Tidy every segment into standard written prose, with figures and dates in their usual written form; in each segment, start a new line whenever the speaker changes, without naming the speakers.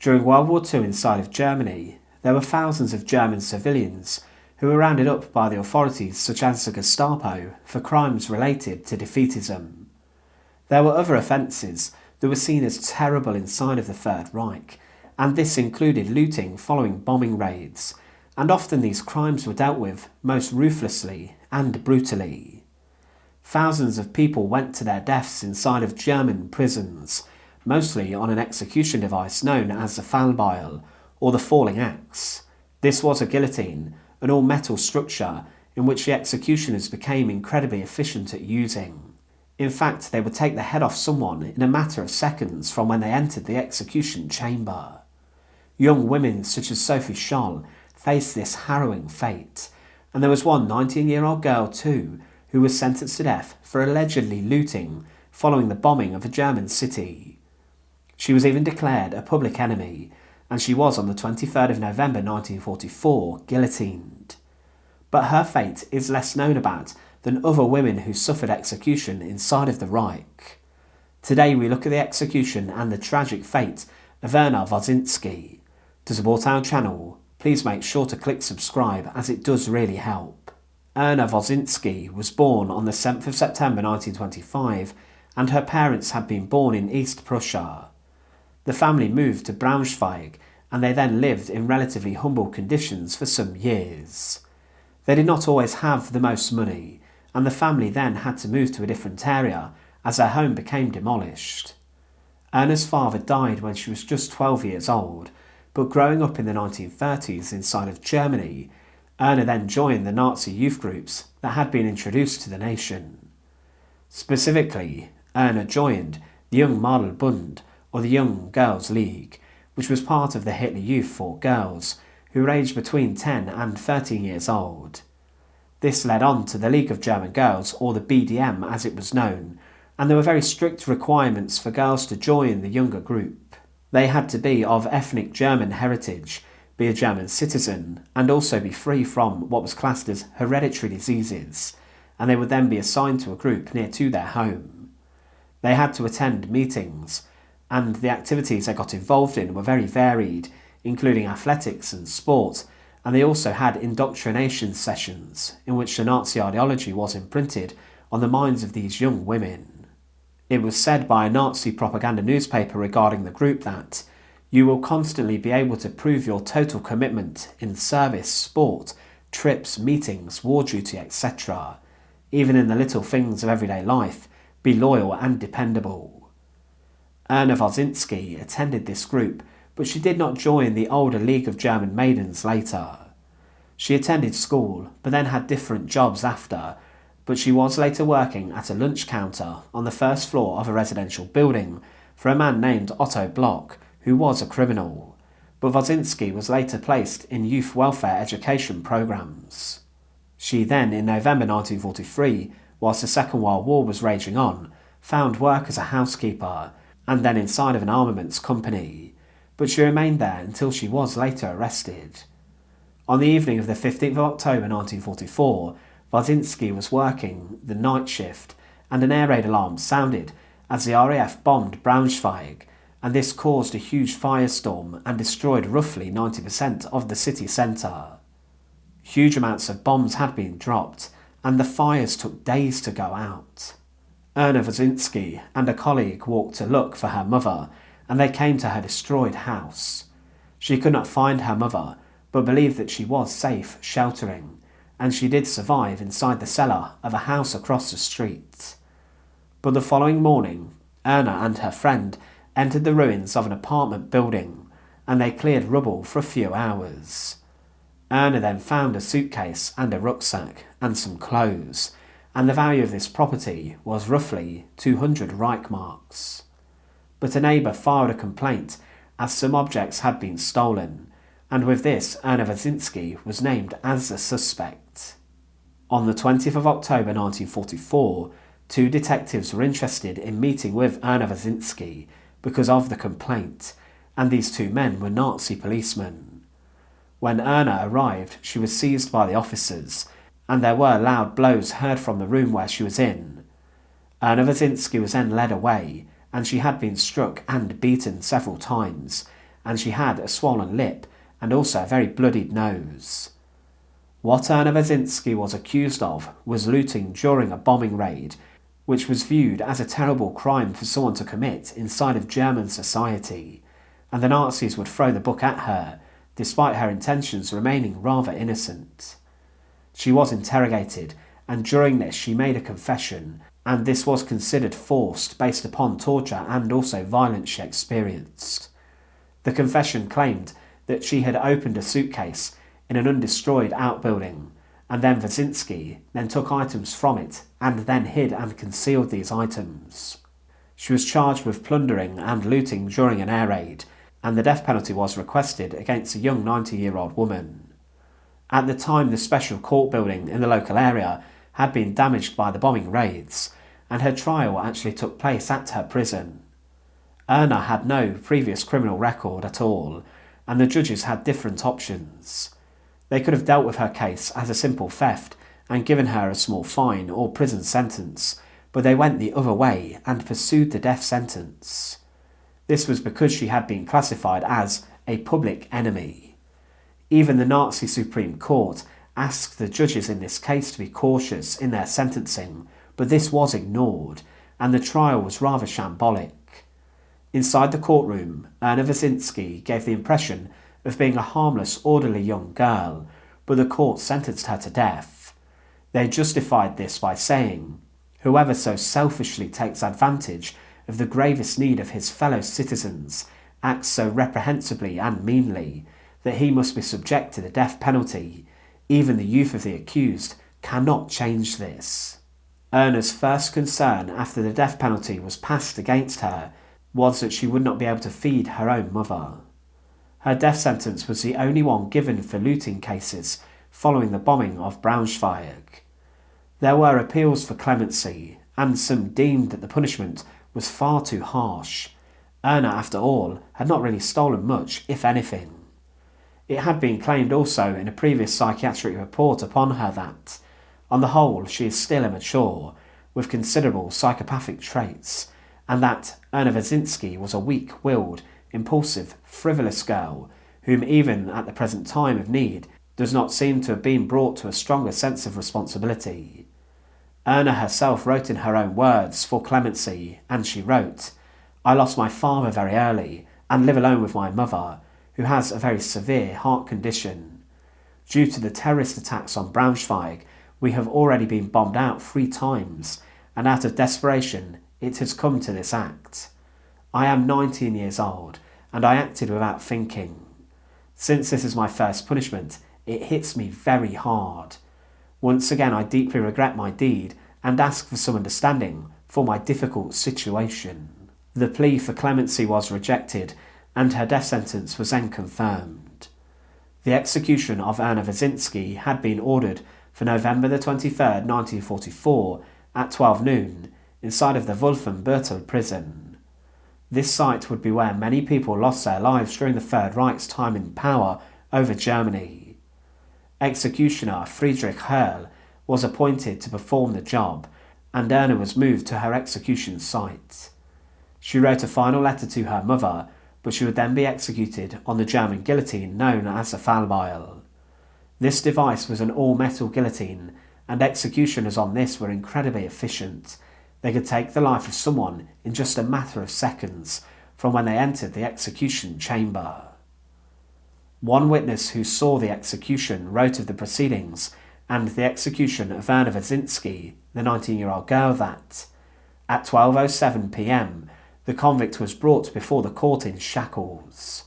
During World War II inside of Germany, there were thousands of German civilians who were rounded up by the authorities such as the Gestapo for crimes related to defeatism. There were other offences that were seen as terrible inside of the Third Reich, and this included looting following bombing raids, and often these crimes were dealt with most ruthlessly and brutally. Thousands of people went to their deaths inside of German prisons, mostly on an execution device known as the fallbeil, or the falling axe. This was a guillotine, an all-metal structure in which the executioners became incredibly efficient at using. In fact, they would take the head off someone in a matter of seconds from when they entered the execution chamber. Young women such as Sophie Scholl faced this harrowing fate, and there was one 19-year-old girl too who was sentenced to death for allegedly looting following the bombing of a German city. She was even declared a public enemy, and she was on the 23rd of November 1944 guillotined. But her fate is less known about than other women who suffered execution inside of the Reich. Today we look at the execution and the tragic fate of Erna Wazinski. To support our channel, please make sure to click subscribe as it does really help. Erna Wazinski was born on the 7th of September 1925 and her parents had been born in East Prussia. The family moved to Braunschweig and they then lived in relatively humble conditions for some years. They did not always have the most money, and the family then had to move to a different area as their home became demolished. Erna's father died when she was just 12 years old, but growing up in the 1930s inside of Germany, Erna then joined the Nazi youth groups that had been introduced to the nation. Specifically, Erna joined the Young Mädelbund, or the Young Girls League, which was part of the Hitler Youth for girls who were aged between 10 and 13 years old. This led on to the League of German Girls, or the BDM as it was known, and there were very strict requirements for girls to join the younger group. They had to be of ethnic German heritage, be a German citizen, and also be free from what was classed as hereditary diseases, and they would then be assigned to a group near to their home. They had to attend meetings, and the activities they got involved in were very varied, including athletics and sport, and they also had indoctrination sessions in which the Nazi ideology was imprinted on the minds of these young women. It was said by a Nazi propaganda newspaper regarding the group that you will constantly be able to prove your total commitment in service, sport, trips, meetings, war duty, etc. Even in the little things of everyday life, be loyal and dependable. Erna Wazinski attended this group, but she did not join the older League of German Maidens later. She attended school, but then had different jobs after, but she was later working at a lunch counter on the first floor of a residential building for a man named Otto Bloch, who was a criminal, but Wazinski was later placed in youth welfare education programs. She then, in November 1943, whilst the Second World War was raging on, found work as a housekeeper, and then inside of an armaments company, but she remained there until she was later arrested. On the evening of the 15th of October 1944, Wazinski was working the night shift and an air raid alarm sounded as the RAF bombed Braunschweig, and this caused a huge firestorm and destroyed roughly 90% of the city centre. Huge amounts of bombs had been dropped and the fires took days to go out. Erna Wazinski and a colleague walked to look for her mother, and they came to her destroyed house. She could not find her mother, but believed that she was safe sheltering, and she did survive inside the cellar of a house across the street. But the following morning, Erna and her friend entered the ruins of an apartment building, and they cleared rubble for a few hours. Erna then found a suitcase and a rucksack and some clothes, and the value of this property was roughly 200 Reichmarks. But a neighbour filed a complaint as some objects had been stolen, and with this Erna Wazinski was named as the suspect. On the 20th of October 1944, two detectives were interested in meeting with Erna Wazinski because of the complaint, and these two men were Nazi policemen. When Erna arrived, she was seized by the officers, and there were loud blows heard from the room where she was in. Erna Wazinski was then led away, and she had been struck and beaten several times, and she had a swollen lip and also a very bloodied nose. What Erna Wazinski was accused of was looting during a bombing raid, which was viewed as a terrible crime for someone to commit inside of German society, and the Nazis would throw the book at her, despite her intentions remaining rather innocent. She was interrogated, and during this she made a confession, and this was considered forced based upon torture and also violence she experienced. The confession claimed that she had opened a suitcase in an undestroyed outbuilding, and then Wazinski then took items from it and then hid and concealed these items. She was charged with plundering and looting during an air raid, and the death penalty was requested against a young 90-year-old woman. At the time, the special court building in the local area had been damaged by the bombing raids, and her trial actually took place at her prison. Erna had no previous criminal record at all, and the judges had different options. They could have dealt with her case as a simple theft and given her a small fine or prison sentence, but they went the other way and pursued the death sentence. This was because she had been classified as a public enemy. Even the Nazi Supreme Court asked the judges in this case to be cautious in their sentencing, but this was ignored, and the trial was rather shambolic. Inside the courtroom, Erna Wazinski gave the impression of being a harmless, orderly young girl, but the court sentenced her to death. They justified this by saying, "Whoever so selfishly takes advantage of the gravest need of his fellow citizens acts so reprehensibly and meanly that he must be subject to the death penalty. Even the youth of the accused cannot change this." Erna's first concern after the death penalty was passed against her was that she would not be able to feed her own mother. Her death sentence was the only one given for looting cases following the bombing of Braunschweig. There were appeals for clemency, and some deemed that the punishment was far too harsh. Erna, after all, had not really stolen much, if anything. It had been claimed also in a previous psychiatric report upon her that, on the whole, she is still immature, with considerable psychopathic traits, and that Erna Wazinski was a weak-willed, impulsive, frivolous girl, whom even at the present time of need does not seem to have been brought to a stronger sense of responsibility. Erna herself wrote in her own words for clemency, and she wrote, "I lost my father very early and live alone with my mother, who has a very severe heart condition. Due to the terrorist attacks on Braunschweig, we have already been bombed out 3 times, and out of desperation it has come to this act. I am 19 years old, and I acted without thinking. Since this is my first punishment, it hits me very hard. Once again I deeply regret my deed and ask for some understanding for my difficult situation." The plea for clemency was rejected, and her death sentence was then confirmed. The execution of Erna Wazinski had been ordered for November the 23rd, 1944 at 12 noon inside of the Wolfenbuttel Prison. This site would be where many people lost their lives during the Third Reich's time in power over Germany. Executioner Friedrich Herl was appointed to perform the job, and Erna was moved to her execution site. She wrote a final letter to her mother, but she would then be executed on the German guillotine known as the fallbeil. This device was an all-metal guillotine, and executioners on this were incredibly efficient. They could take the life of someone in just a matter of seconds from when they entered the execution chamber. One witness who saw the execution wrote of the proceedings and the execution of Erna Wazinski, the 19-year-old girl, that at 12:07 p.m. the convict was brought before the court in shackles.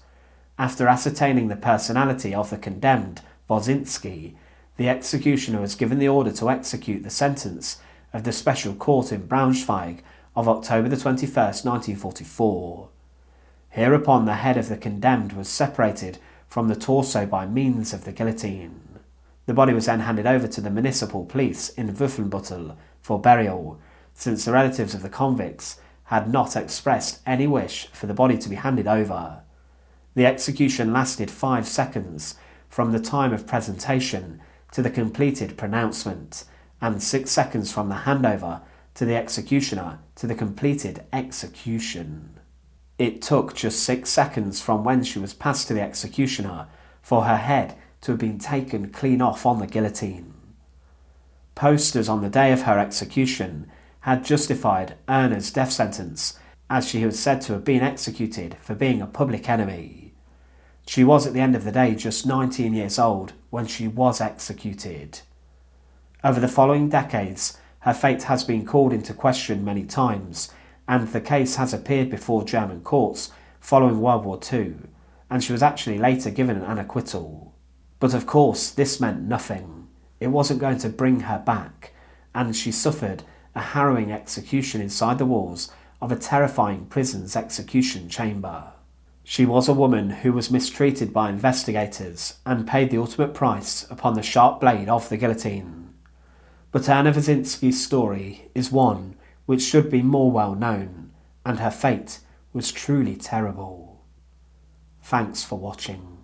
After ascertaining the personality of the condemned, Wazinski, the executioner was given the order to execute the sentence of the special court in Braunschweig of October the 21st, 1944. Hereupon the head of the condemned was separated from the torso by means of the guillotine. The body was then handed over to the municipal police in Wolfenbuttel for burial, since the relatives of the convicts had not expressed any wish for the body to be handed over. The execution lasted 5 seconds from the time of presentation to the completed pronouncement, and 6 seconds from the handover to the executioner to the completed execution. It took just 6 seconds from when she was passed to the executioner for her head to have been taken clean off on the guillotine. Posters on the day of her execution had justified Erna's death sentence, as she was said to have been executed for being a public enemy. She was at the end of the day just 19 years old when she was executed. Over the following decades, her fate has been called into question many times, and the case has appeared before German courts following World War II, and she was actually later given an acquittal. But of course, this meant nothing. It wasn't going to bring her back, and she suffered a harrowing execution inside the walls of a terrifying prison's execution chamber. She was a woman who was mistreated by investigators and paid the ultimate price upon the sharp blade of the guillotine. But Erna Wazinski's story is one which should be more well known, and her fate was truly terrible. Thanks for watching.